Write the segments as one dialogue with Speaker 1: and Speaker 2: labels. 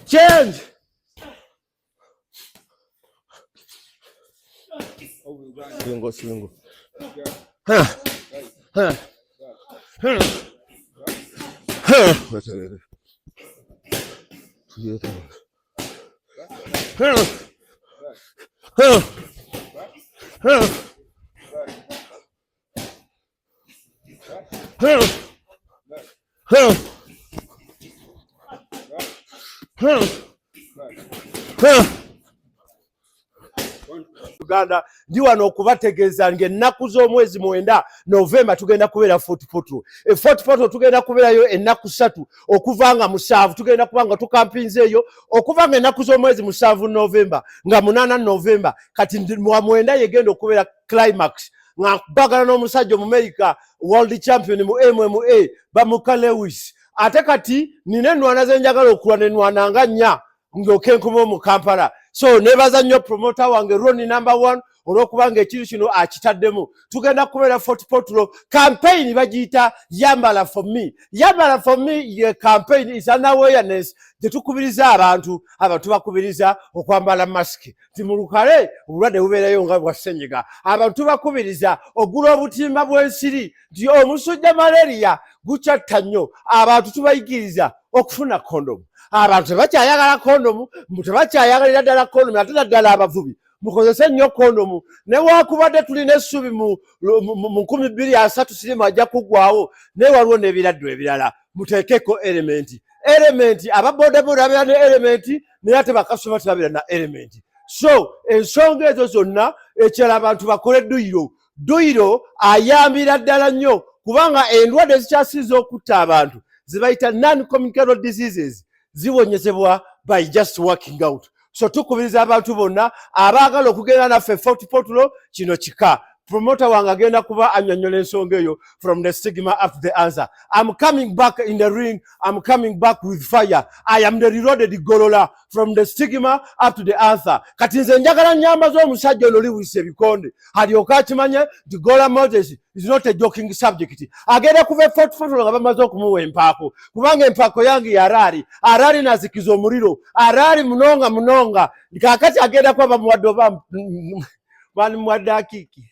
Speaker 1: Change. Single. Uganda ndi wano okubategeeza ng'ennaku z'omwezi 9 Novemba tugenda kubeera Fort Portal. Fort Portal tugenda kubeerayo ennaku 3 okuvanga 7 tugenda kubanga tukampinze eyo okuvanga ennaku z'omwezi 7 Novemba nga 8 Novemba kati mu 9 yegenda okubeera climax nga bagala n'omusajja mu Merica world champion mu MMA bamuka Lewis ate kati nina ennwana ze njagala okulwana ennwana nga 4 ng'okenkumo mu Kampala. So nebaza nnyo promoter wange Ronnie #1 olw'okubanga ekiri kino akitaddemu. Tugenda kubeera Fort Portal campaign bagiyita Yambala for me. Yambala for me ye campaign is an awareness tetukubiriza abantu bakubiriza okwambala mask. Timulukale obulwadde bubeerayo nga bwa ssenyiga. Abantu bakubiriza ogula obutimba bw'ensiri nti omusujja malaria gucatta nnyo. Abantu tubayigiriza okufuna kondomu. Abantu tebakyayagala kondomu, tebakyayagalira ddala kondomu ate naddala abavubi. Mukozese nnyo kondomu. Newakubadde tulina essubi mu 2030 sirimu ajja kuggwawo naye waliwo n'ebiraddo ebirala. Muteekeko elementi. Elementi ababodaboda babeera ne elementi naye ate bakasoma tebabeera na elementi. So ensonga ezo zonna ekirala abantu bakole dduyiro. Dduyiro ayambira ddala nnyo kubanga endwadde zikyasinze okutta abantu zibayita non-communicable diseases ziwonyezebwa by just working out. So tukubiriza abantu bonna abaagala okugenda naffe Fort Portal kino kika. Promoter wange agenda kuba annyonnyola ensonga eyo from the stigma up to the answer. I'm coming back in the ring. I'm coming back with fire. I am the reloaded Golola from the stigma up to the answer. Kati nze njagala nnyamba z'omusajja ono liwise ebikonde. Alyoka akimanye nti Golola Mose is not a joking subject. Agenda kuva Fort Portal nga bamaze okumuwa empaako. Kubanga empaako yange yaraali. Araali nazikiza omuliro. Araali munonga. Kakati agenda kuba bamuwadde oba bamuwadde akiki.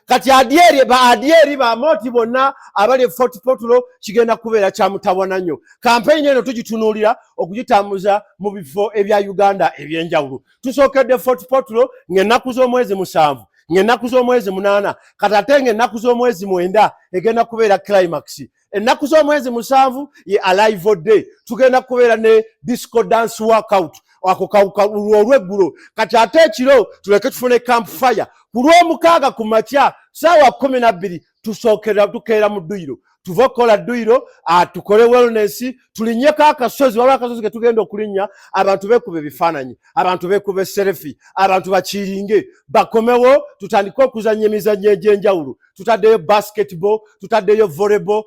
Speaker 1: Kati adieri ba moti bonna abali Fort Portal kigenda kubeera kya mutawana nnyo. Campaign eno tugitunuulira okugitambuza mu bifo ebya Uganda ebyenjawulo. Tusookedde Fort Portal ng'ennaku z'omwezi 7 ng'ennaku z'omwezi 8 kati ate ng'ennaku z'omwezi 9 egenda kubeera climax. Ennaku z'omwezi 7 ye Alive Day. Tugenda kubeera ne disco dance workout ako kawuka olw'eggulo. Kati ate ekiro tuleke tufune campfire. Ku Lwomukaaga ku makya ssaawa 12 tukeera mu dduyiro. Tuva okukola dduyiro tukole wellness tulinnyeko akasozi waliwo akasozi ke tugenda okulinnya abantu beekuba ebifaananyi abantu beekuba selfie abantu bakiringe bakomewo tutandike okuzannya emizannyo egy'enjawulo. Tutaddeyo basketball tutaddeyo volleyball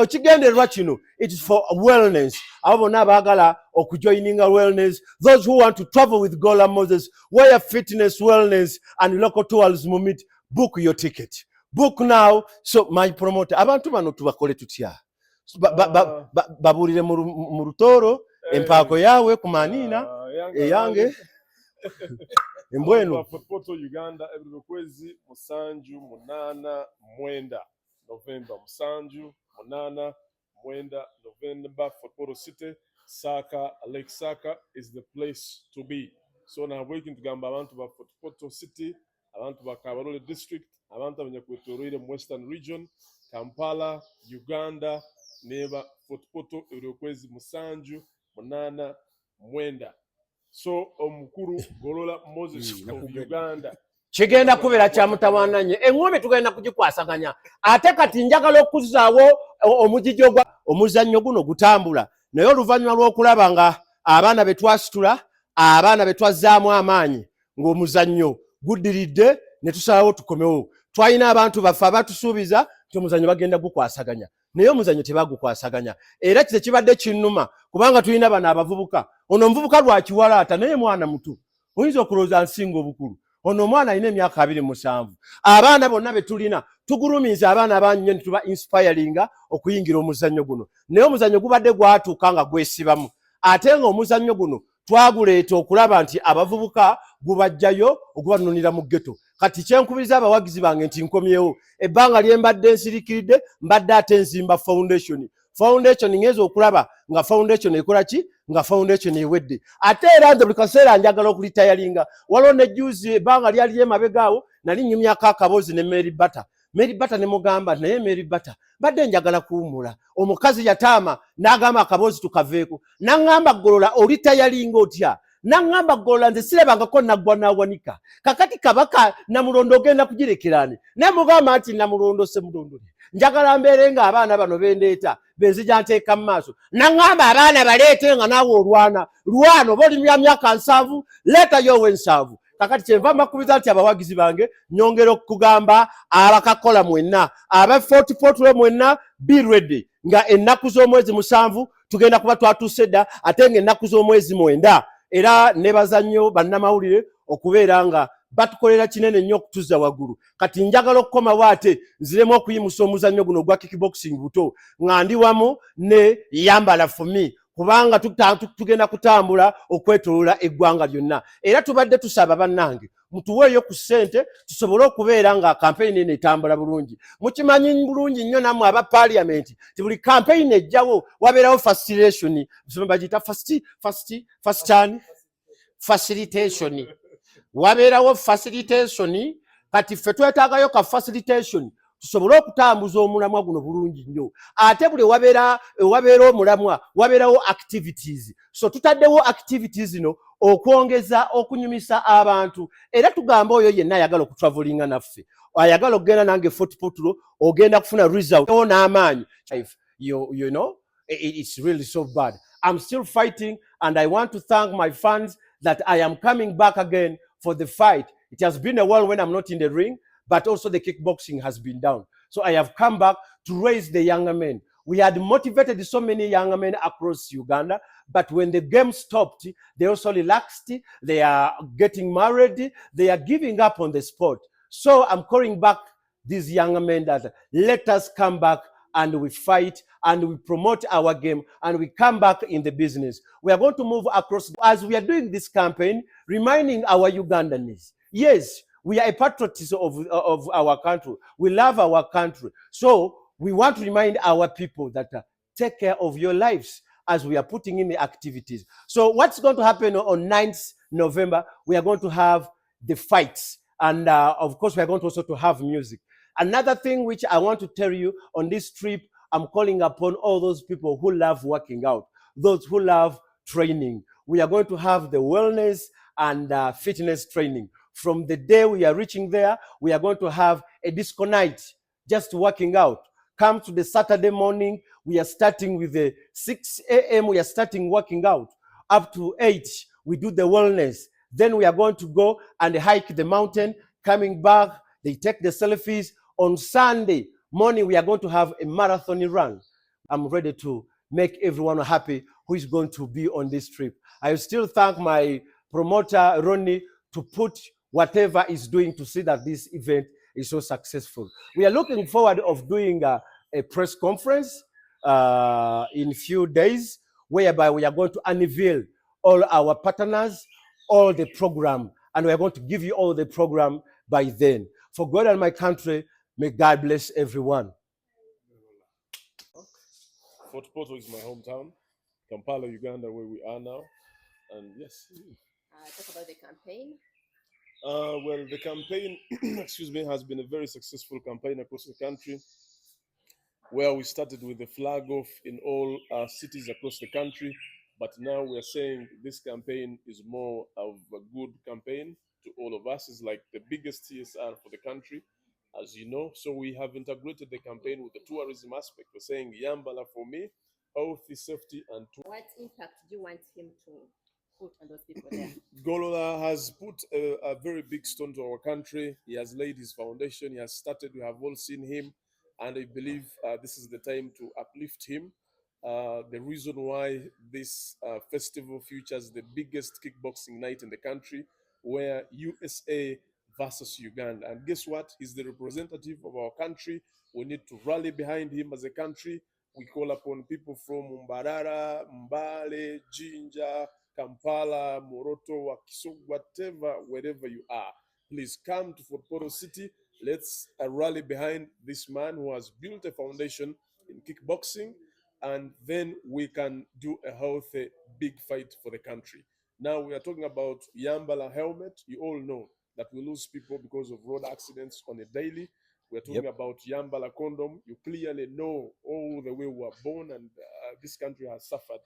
Speaker 1: ekigendererwa kino it is for wellness. Abo bonna abaagala okujoininga wellness, those who want to travel with Golola Moses where fitness wellness and local tourism meet, book your ticket. Book now. So my promoter abantu bano tubakole tutya babuulire mu Lutoro empaako yawe ku Manina eyange embwenu
Speaker 2: Footpoto Uganda ebiro kwezi musanju munana mwenda November musanju munana mwenda November Footpoto City Saka Lake Saka is the place to be. So now working to gamba abantu ba Footpoto City, abantu ba Kabarole district, abantu abanyakwetoroire mu Western region, Kampala, Uganda, neba Footpoto ebiro kwezi musanju munana mwenda. So omukuru Golola Mose of Uganda
Speaker 1: kigenda kubeera kya mutawaananye engombe tugenda kugikwasaganya ate kati njagala okuzaawo omujijjo gwa omuzannyo guno gutambula naye oluvannyuma lw'okulaba nga abaana be twasitula abaana be twazzaamu amaanyi ng'omuzannyo guddiridde ne tusalawo tukomewo twalina abantu baffe abatusuubiza nti omuzannyo bagenda gukwasaganya naye omuzannyo tebagukwasaganya era kite kibadde kinnuma kubanga tulina bano abavubuka ono omuvubuka lwakiwalaata naye mwana muto oyinza okulowooza nsinga obukulu ono omwana alina emyaka 27 abaana bonna be tulina tugulumiza abaana abangi nnyo ne tuba inspiringa okuyingira omuzannyo guno naye omuzannyo gubadde gwatuuka nga gwesibamu ate nga omuzannyo guno twaguleeta okulaba nti abavubuka gubajjayo okubanunira mu ghetto kati kyenkubiriza abawagizi bange nti nkomyewo ebbanga lye mbadde nsirikiridde mbadde ate nzimba foundation ngeze okulaba nga foundation ekola ki nga foundation ewedde ate era nze buli kaseera njagala okulitayalinga waliwo ne juzi ebbanga lyali lyemabegaawo nali nnyumyako akabozi ne Mary Bata ne mugamba naye Mary Bata badde njagala kuwumula omukazi yataama n'agamba akabozi tukaveeko n'aŋŋamba Golola olitayalinga otya n'aŋŋamba Golola nze sirabangako naggwa n'awanika kakati kabaka Namulondo ogenda kugirekerani naye mugamba nti Namulondo semulondole njagala mbeere nga abaana bano bendeeta benzija nteeka mu maaso n'aŋŋamba abaana baleete nga naawe olwana lwana oba oli myaka 7 leetayo ow'ensanvu kakati kyenva mbakubiza nti abawagizi bange nyongera okugamba abakakola mwenna aba 44 mwenna be ready nga ennaku z'omwezi 7 tugenda kuba twatuuse dda ate nga ennaku z'omwezi 9 era nebaza nnyo bannamawulire okubeera nga batukolera kinene nnyo okutuzza waggulu kati njagala okukomawo ate nziremu okuyimusa omuzannyo guno ogwa kickboxing buto nga ndi wamu ne yambala for me kubanga tugenda kutambula okwetoloola eggwanga lyonna era tubadde tusaba bannange mutuweeyo ku ssente tusobole okubeera nga kampeyini eno etambula bulungi mukimanyi bulungi nnyo nammwe aba paliamenti ti buli kampeyini ejjawo wabeerawo facilitation bagiyita facilitation wabeerawo facilitation kati ffe twetaagayo ka facilitation tusobole okutambuza omulamwa guno bulungi nnyo ate buli wabeera omulamwa wabeerawo activities so tutaddewo activities zino okwongeza okunyumisa abantu era tugamba oyo yenna ayagala okutravelinga naffe ayagala okugenda nange Footpoto ogenda kufuna result n'amaanyi you know it's really so bad I'm still fighting and I want to thank my fans that I am coming back again for the fight. It has been a while when I'm not in the ring, but also the kickboxing has been down. So I have come back to raise the younger men. We had motivated so many younger men across Uganda, but when the game stopped, they also relaxed, they are getting married, they are giving up on the sport. So I'm calling back these younger men that let us come back and we fight and we promote our game and we come back in the business. We are going to move across as we are doing this campaign, reminding our Ugandans, yes, we are a patriots of our country. We love our country. So we want to remind our people that take care of your lives as we are putting in the activities. So what's going to happen on 9th November, we are going to have the fights. And of course, we are going to also to have music. Another thing which I want to tell you on this trip, I'm calling upon all those people who love working out, those who love training. We are going to have the wellness and fitness training. From the day we are reaching there, we are going to have a disco night, just working out. Come to the Saturday morning, we are starting with the 6 a.m. We are starting working out. Up to 8, we do the wellness. Then we are going to go and hike the mountain. Coming back, they take the selfies. On Sunday morning, we are going to have a marathon run. I'm ready to make everyone happy who is going to be on this trip. I still thank my promoter, Ronnie, to put whatever is doing to see that this event is so successful. We are looking forward of doing a press conference in few days, whereby we are going to unveil all our partners, all the program, and we are going to give you all the program by then. For God and my country, may God bless everyone.
Speaker 2: Fort Portal is my hometown, Kampala, Uganda, where we are now. And yes.
Speaker 3: Talk about the campaign.
Speaker 2: Well, the campaign, excuse me, has been a very successful campaign across the country, where we started with the flag off in all cities across the country. But now we are saying this campaign is more of a good campaign to all of us. It's like the biggest CSR for the country, as you know. So we have integrated the campaign with the tourism aspect. We're saying Yambala for me, healthy, safety, and tourism.
Speaker 3: What impact do you want him to put on those people there?
Speaker 2: Golola has put a very big stone to our country. He has laid his foundation. He has started. We have all seen him. And I believe this is the time to uplift him. The reason why this festival features the biggest kickboxing night in the country, where USA versus Uganda. And guess what? He's the representative of our country. We need to rally behind him as a country. We call upon people from Mbarara, Mbale, Jinja, Kampala, Moroto, Wakiso, whatever, wherever you are. Please come to Fort Portal City. Let's rally behind this man who has built a foundation in kickboxing, and then we can do a healthy big fight for the country. Now we are talking about Yambala helmet. You all know that we lose people because of road accidents on a daily. We're talking about Yambala condom. You clearly know all the way we were born, and this country has suffered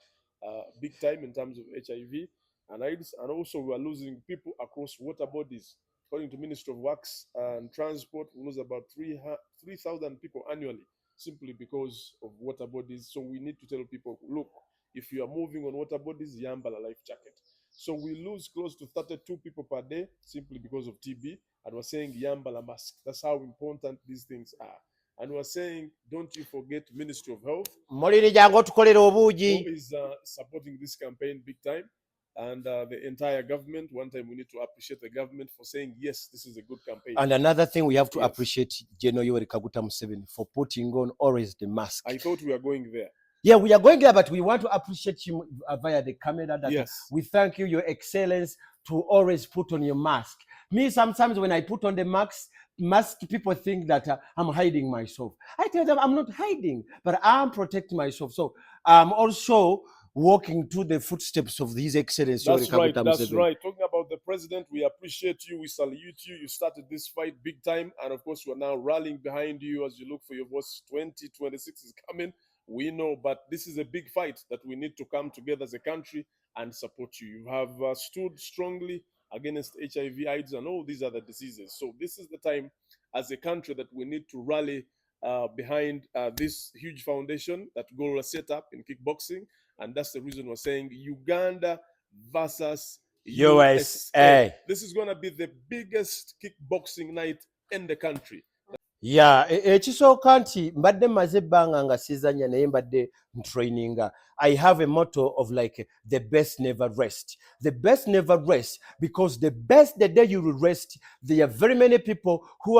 Speaker 2: big time in terms of HIV and AIDS. And also we are losing people across water bodies. According to Ministry of Works and Transport, we lose about 3,000 people annually simply because of water bodies. So we need to tell people, look, if you are moving on water bodies, Yambala life jacket. So we lose close to 32 people per day simply because of TB. And we're saying Yambala mask. That's how important these things are. And we're saying, don't you forget Ministry of Health, who is supporting this campaign big time. And the entire government. One time we need to appreciate the government for saying, yes, this is a good campaign.
Speaker 1: And another thing we have to appreciate General Yoweri Kaguta Museveni for putting on always the mask.
Speaker 2: I thought we were going there.
Speaker 1: Yeah, we are going there, but we want to appreciate you via the camera. That we thank you, Your Excellence, to always put on your mask. Me, sometimes when I put on the mask, people think that I'm hiding myself. I tell them I'm not hiding, but I'm protecting myself. So I'm also walking to the footsteps of His Excellency.
Speaker 2: That's right. That's right. Talking about the president, we appreciate you. We salute you. You started this fight big time, and of course, we're now rallying behind you as you look for your voice. 2026 is coming. We know, but this is a big fight that we need to come together as a country and support you. You have stood strongly against HIV, AIDS, and all these other diseases. So this is the time as a country that we need to rally behind this huge foundation that Golola set up in kickboxing. And that's the reason we're saying Uganda versus USA. This is going to be the biggest kickboxing night in the country.
Speaker 1: Yeah, ekisooka nti mbadde maze ebbanga nga sizanya naye mbadde traininga. I have a motto of like the best never rest. The best never rest, because the day you will rest, there are very many people who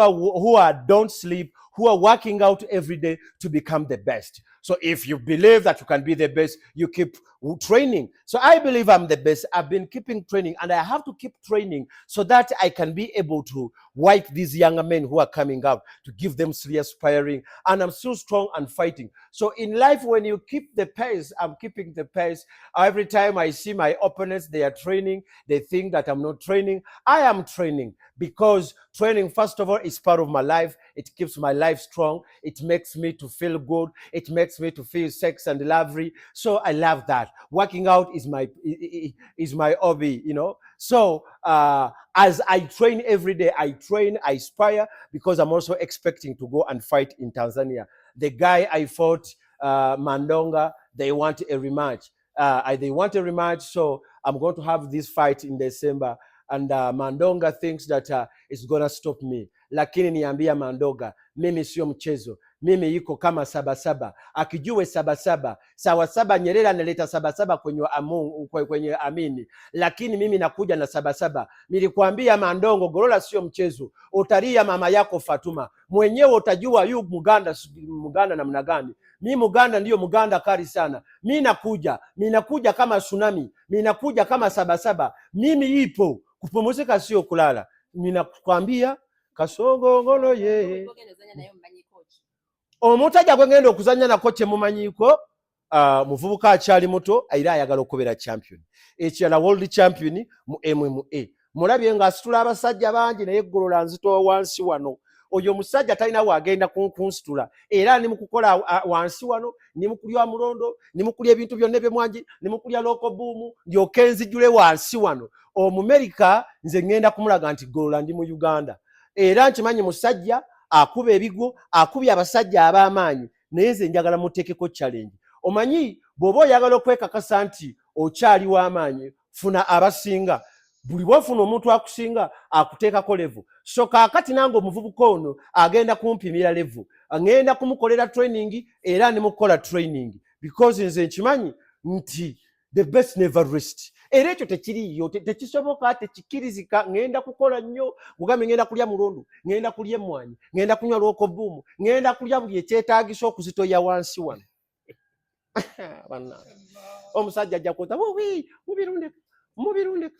Speaker 1: don't sleep, who are working out every day to become the best. So if you believe that you can be the best, you keep training. So I believe I'm the best. I've been keeping training, and I have to keep training so that I can be able to wipe these younger men who are coming up, to give them serious sparring. And I'm still strong and fighting. So in life, when you keep the pace, I'm keeping the pace. Every time I see my opponents, they are training. They think that I'm not training. I am training, because training, first of all, is part of my life. It keeps my life strong. It makes me to feel good. It makes me to feel sex and lovely. So I love that. Working out is my hobby, you know. So as I train every day, I aspire, because I'm also expecting to go and fight in Tanzania. The guy I fought, Mandonga, they want a rematch. So I'm going to have this fight in December. And Mandonga thinks that it's going to stop me. Lakini niambia Mandonga, mimi sio mchezo. Mimi yuko kama sabasaba. Akijue sabasaba. Sawasaba Nyerere analeta sabasaba kwenye amini. Lakini mimi nakuja na sabasaba. Nilikuambia Mandongo, Golola sio mchezo. Utaria mama yako Fatuma. Mwenyewe utajua yu Muganda namna gani. Mi Muganda ndiyo Muganda kari sana. Mi nakuja kama tsunami. Mi nakuja kama sabasaba. Mimi ipo. kupumzika sio kulala. Ninakwambia kasogongolo ye omutajja gwengenda okuzanya nako kyemumanyiko muvubuka akyali muto era ayagala okubeera champion. Ekirala world champion mu MMA. Mulabye ng'asitula abasajja bangi naye Golola nzitowa wansi wano. Oyo musajja talina wagenda kunsitula era ni mukukola wansi wano ni mukulya mulondo ni mukulya ebintu byonna byemwangi ni mukulya loko boom ndyoke nzijule wansi wano. Omumerica nze ngenda kumulaga nti Golola ndi mu Uganda era nkimanyi musajja akuba ebigo akubya abasajja ab'amaanyi naye nze njagala muteekeko challenge. Omanyi bw'oba oyagala okwekakasa nti okyali w'amaanyi funa abasinga. Buli bwofuna omuntu akusinga akuteekako level. So kaakati nange omuvubuka ono agenda kumpimira level. Ngenda kumukolera training era ne mukola training because nze nkimanyi nti the best never rest. Era ekyo tekiriyo, tekisoboka, tekikirizika. Ngenda kukola nnyo, kugambe ngenda kulya mulondo, ngenda kulya emmwanyi, ngenda kunywa lwoko buumu, ngenda kulya buli ekyetaagisa okuzitoya wansi wano. Omusajja ajja kuza mubirundeka.